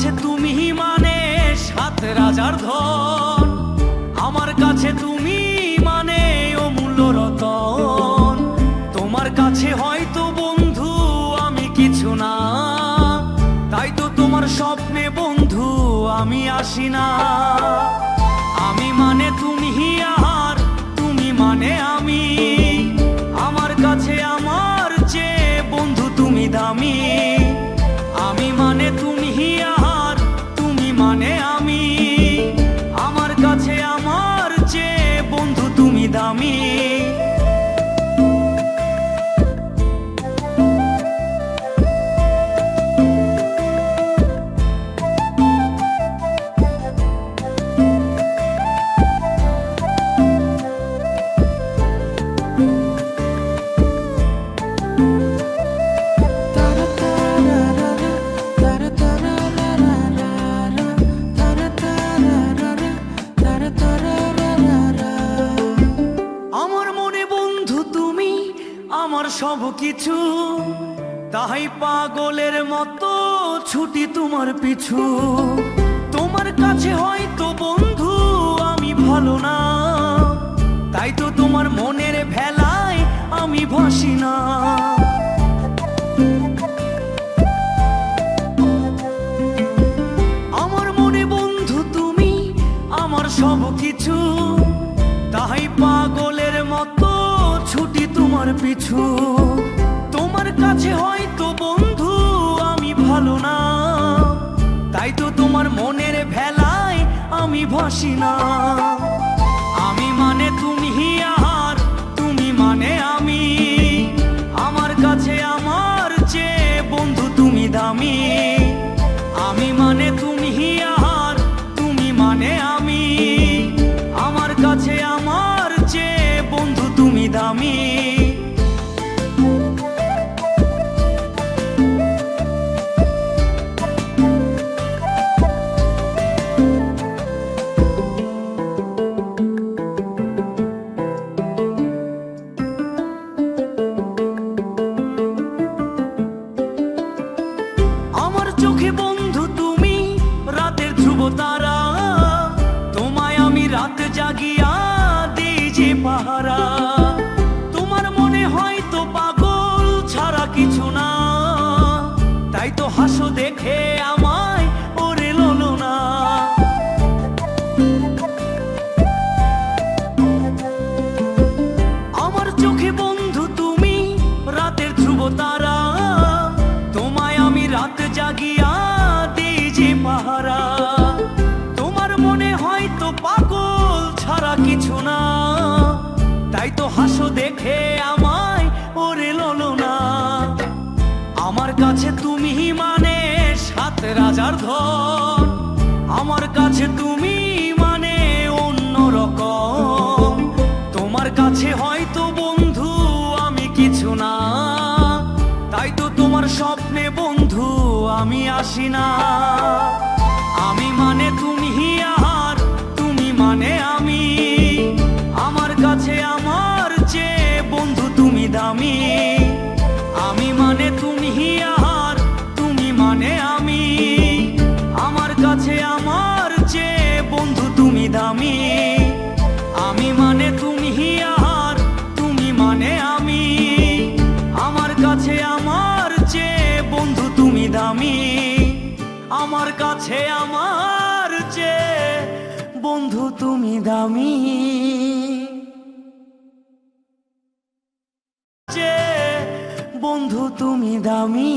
কাছে তুমি মানে সাত রাজার ধন, আমার কাছে তুমি মানে অমূল্য রতন। তোমার কাছে হয়তো বন্ধু আমি কিছু না, তাই তো তোমার স্বপ্নে বন্ধু আমি আসি না। আমি মানে তুমি আর তুমি মানে আমি, আমার কাছে আমার চেয়ে বন্ধু তুমি দামি। আমি মানে তুমি আর তুমি মানে আমি, আমার কাছে আমার চেয়ে বন্ধু তুমি দামি। আমার সব কিছু, তাই পাগলের মতো ছুটি তোমার পিছু। তোমার কাছে হয়তো বন্ধু আমি ভালো না, তাই তো তোমার মনের ভেলায় আমি ভাসি না। আমার মনে বন্ধু তুমি আমার সব কিছু, তাই পাগলের মতো ছুটি তোমার পিছু। তোমার কাছে হয়তো বন্ধু আমি ভালো না, তাই তো তোমার মনের ভেলায় আমি ভাসি না। আমি মানে তুমি আর তুমি মানে আমি, আমার কাছে আমার চেয়ে বন্ধু তুমি দামি। আমি মানে তুমি আর তুমি মানে আমি, আমার কাছে আমার চেয়ে বন্ধু তুমি দামি। আমার চোখে বন্ধু তুমি রাতের ধ্রুব তারা, তোমায় আমি রাত জাগিয়া দিই যে পাহারা। তোমার মনে হয়তো পাগল ছাড়া কিছু না, তাই তো হাসো দেখে আমায় ওরে ললো না। আমার চোখে বন্ধু তুমি রাতের ধ্রুব তারা, তোমায় আমি রাত জাগিয়া দিই যে পাহারা। তোমার মনে হয়তো পাগল ছাড়া কিছু না, তাই তো হাসো দেখে আমায় ওরে ললো না। আমার কাছে তুমি মানে সাত রাজার ধন, আমার কাছে তুমি মানে অন্য রকম। তোমার কাছে হয়তো বন্ধু আমি কিছু না, তাই তো তোমার স্বপ্নে বন্ধু আমি আসি না। আমি মানে তুমি আর তুমি মানে আমি, আমার কাছে আমার চেয়ে বন্ধু তুমি দামি। আমি মানে তুমি আর তুমি মানে আমি, আমার কাছে আমার চেয়ে বন্ধু তুমি দামি। আমি মানে তুমি আর তুমি মানে আমি, আমার কাছে আমার চেয়ে বন্ধু তুমি দামি। আমার কাছে আমার চেয়ে বন্ধু তুমি দামি, বন্ধু তুমি দামি।